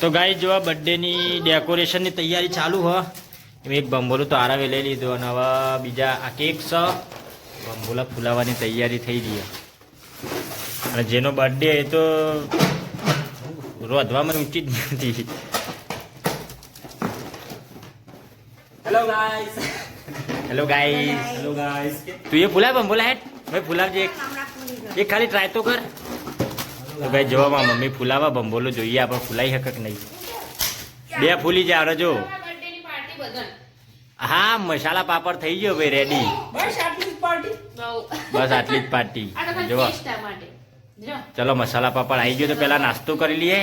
તો ગાઈસ જો આ બર્થડે ની ડેકોરેશન ની તૈયારી ચાલુ હ એક બંબોલું તો આરાવે લઈ લીધું અને હવે બીજા આ કેક છે બંબોલા ફૂલાવાની તૈયારી થઈ ગઈ અને જેનો બર્થડે એ તો રોધવામાં ઊંચી જ નથી. Hello guys hello guys hello guys તું એ ફૂલાય બંબોલા હેડ ભાઈ ફૂલાવજે એક ખાલી ટ્રાય તો કર. તો ભાઈ જોવામાં મમ્મી ફૂલાવા બંબોલો જોઈએ આપણે ફૂલાઈ શકે કે નહીં. બે ફૂલી જાય જો. હા મસાલા પાપડ થઈ ગયો ભાઈ રેડી. બસ આટલી જ પાર્ટી જો. ચલો મસાલા પાપડ આવી ગયો તો પેલા નાસ્તો કરી લઈએ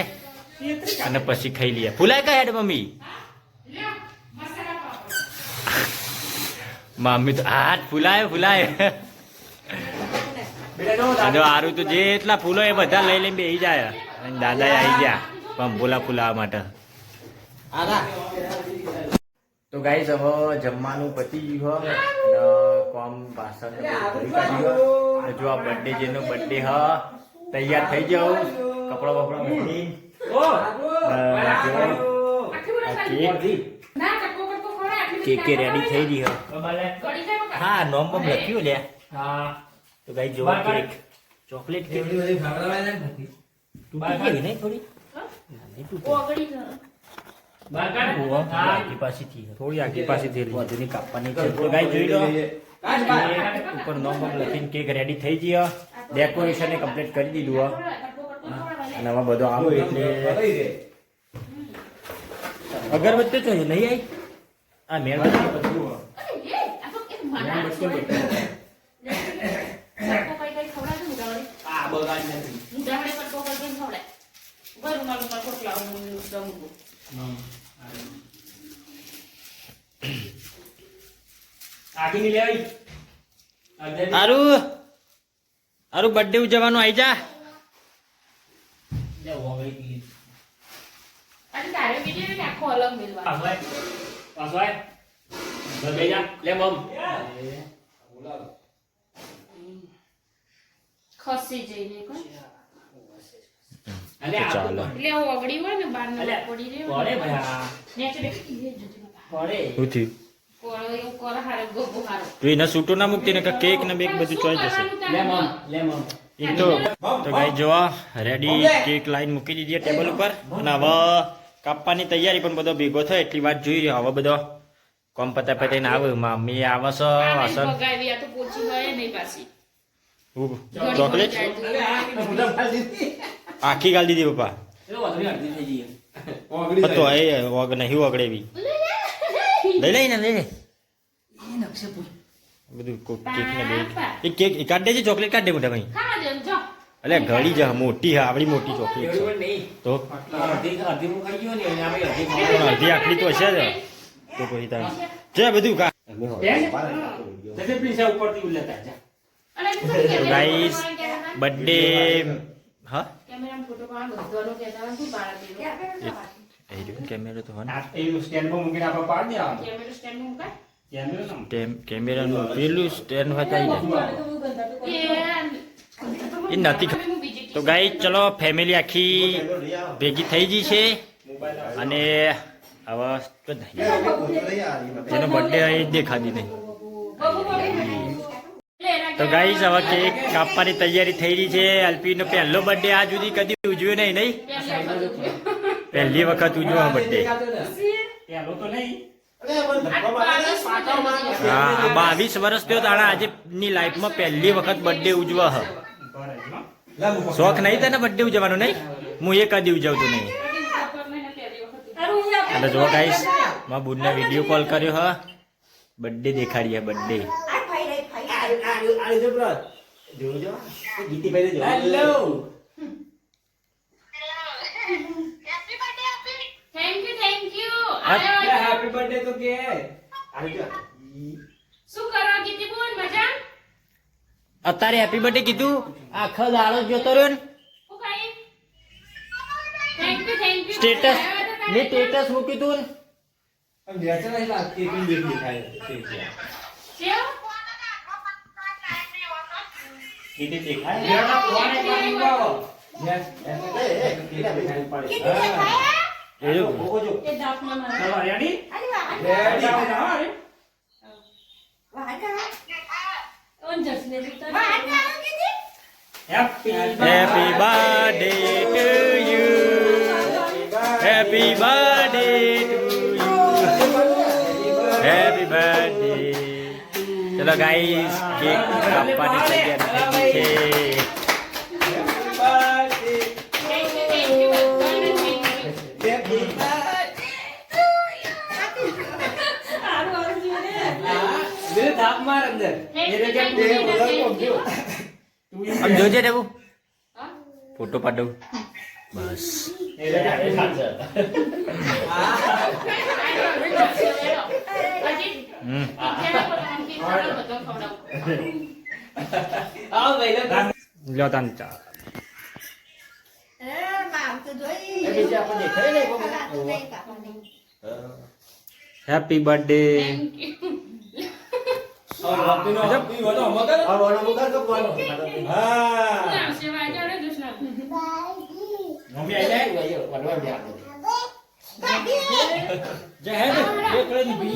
અને પછી ખાઈ લઈએ. ફૂલાય કઈ હેડ મમ્મી મમ્મી તો હાથ ફૂલાય ફૂલાય. જો હારું તો જેટલા ફૂલો એ બધા લઈ લઈને બેસી જાય અને દાદા આવી ગયા બંબોલા ફૂલાવા માટે. તો ગાઈસ હવે જમવાનું પતી ગયું અને કોમ પાછળ જો આ બર્થડે જેનો બર્થડે હ તૈયાર થઈ જાવ કપડા બપડા મૂકી કેક રેડી થઈ ગઈ હ. હા નોમ બમ લખ્યું લે. તો ગાઈસ જો કેક ચોકલેટ કેક તું પીવી નહીં થોડી આગી પાછી થોડી આગી પાછી વધુની કાપવાની છે. તો ગાઈસ જોઈ લો ઉપર નોમ બમ લખીને કેક રેડી થઈ ગઈ. ડેકોરેશન કમ્પ્લીટ કરી દીધું અને હવે બધો આમ એટલે અગરબત્તી તો નહીં આવી આ મેણબત્તી આરું બર્થડે ઉજવવાનું આવી જા. ખસી જઈને ચાલો ઓગળી હોય ને બાર પડી તું એને સૂટો ના મૂકતી ને કેક ને બેક બધું ચોઈ જશે. એ તો ગાઈ જોવા રેડી કેક લાઈન મૂકી દીધી ટેબલ ઉપર અને હવે કાપવાની તૈયારી પણ બધો ભેગો થયો એટલી વાત જોઈ રહ્યો. હવે બધો કોમ પતા પતાઈને આવે મમ્મી આવે છે વાસણ ચોકલેટ આખી ગાલ દીધી પપ્પા તો એ નહીં ઓગળે બી લઈ લઈને લઈ લે બધું કેક ને બે કેક કાઢ દેજે ચોકલેટ કાઢ દે મોટા ભાઈ. અલે ઘડી જા મોટી હા આવડી મોટી ચોકલેટ તો અડધી આખરી તો હશે જ તો પછી તાર જે બધું કા ગાઈસ બર્થડે હા કેમેરો તો કેમેરાનું પેલું સ્ટેન્ડ હતા એ નથી. તો ગાઈસ ચલો ફેમિલી આખી ભેગી થઈ ગઈ છે અને હવે જેનો બર્થડે એ દેખાતી નહીં. તો ગાઈસ હવે કેક કાપવાની તૈયારી થઈ રહી છે. અલ્પીનો પહેલો બર્થડે આ સુધી કદી ઉજવ્યો નહીં નહીં પહેલી વખત ઉજવા બર્થડે. હા 22 વર્ષ થયો તાણા આજે ની લાઈફમાં પહેલી વખત બર્થડે ઉજવા હ. શોખ નહીં તને બર્થડે ઉજવવાનો નહીં? હું એ કદી ઉજવતો નહીં. એટલે જો ગાઈસ મારા બુનને વિડીયો કોલ કર્યો હ બર્થડે દેખાડીએ બર્થડે. હેપી બર્થડે તો કે શું કરો ગીતી બોલ મજા અત્યારે હેપી બર્થડે કીધું આખો દાડો જોતો રહ્યો ને થેન્ક યુ સ્ટેટસ ને સ્ટેટસ મૂકી તું એ જો એ દાંતમાં મારે. ચલો રેડી ઓંજસને જીતા. Happy happy birthday to you happy birthday to you happy birthday ચલો ગાઈસ કેક કાપવાની તૈયારી થઈ છે Thank you, બધાને thank you. દિલ થાપ માર અંદર Thank you, thank you, thank you. આમ જોજે દેવું હા? ફોટો પાડો બસ આયો, વેલો, વેલો. અજીત, હમ પિક્ચર પર આમ કે થોડો બધો ખવડાવો. આવ ભાઈ લ્યો તાન ચા હેપી બર્થડે Thank you. ના, સેવા જોડે દુશ્મન.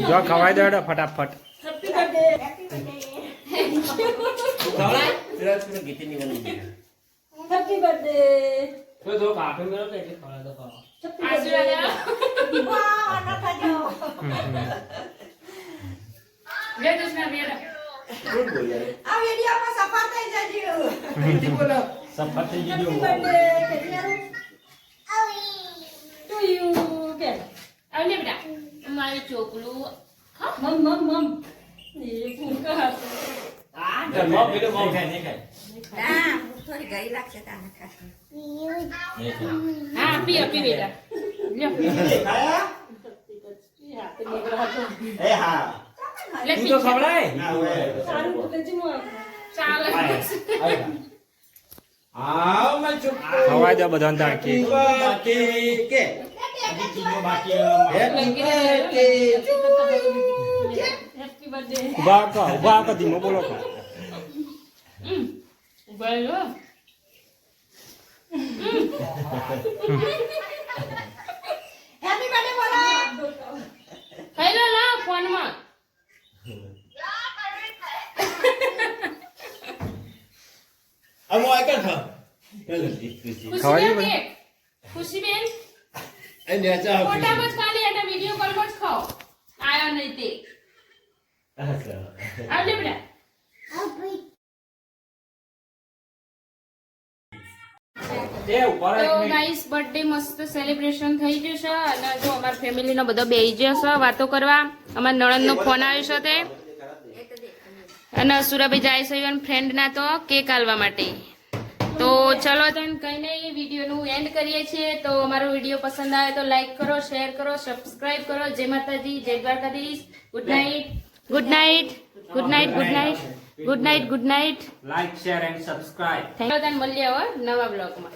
જો ખવાઈ દો ફટાફટ તો કાફી મેળો તો એટલે ખવડા દો આશીર્વાદ આલો. લે દુશ્મન, બેડા. સફર થઈ ગયું આવ લે બેટા. મારી ચોકલું. હા, પી બેટા. લ્યો. લે, તું તો ખવડાય ચાલે. ખવાઈ દો બધાને તાણ કેક Happy birthday. ઉભા કો ધીમો બોલો કો ઉભા રહો. ખાઈ લો, લાવ ફોનમાં. ખુશીબેન કેક. ખુશીબેન ફોટામાં જ ખાલી અને વિડીયો કોલમાં જ ખાઓ. આયો નહીં તે. આવ લે બેટા. તે ઉપર તો ગાઈસ બર્થડે મસ્ત સેલિબ્રેશન થઈ ગયું છે અને જો અમાર ફેમિલીનો બધો બેહી ગયો છે વાતો કરવા. અમાર નણંદનો ફોન આવ્યો છે તે અને સુરાભાઈ જાય છે ઇવન ફ્રેન્ડના તો કેક આલવા માટે. તો ચલો then કઈ નહીં વિડીયોનું એન્ડ કરીએ છીએ. તો અમારો વિડીયો પસંદ આવે તો લાઈક કરો, શેર કરો, સબસ્ક્રાઇબ કરો. જય માતાજી, જય Dwarkadhish. Good night, good night, good night, good night, good night, good night. Like share and subscribe thank you. મળીએ હવે નવા બ્લોગમાં.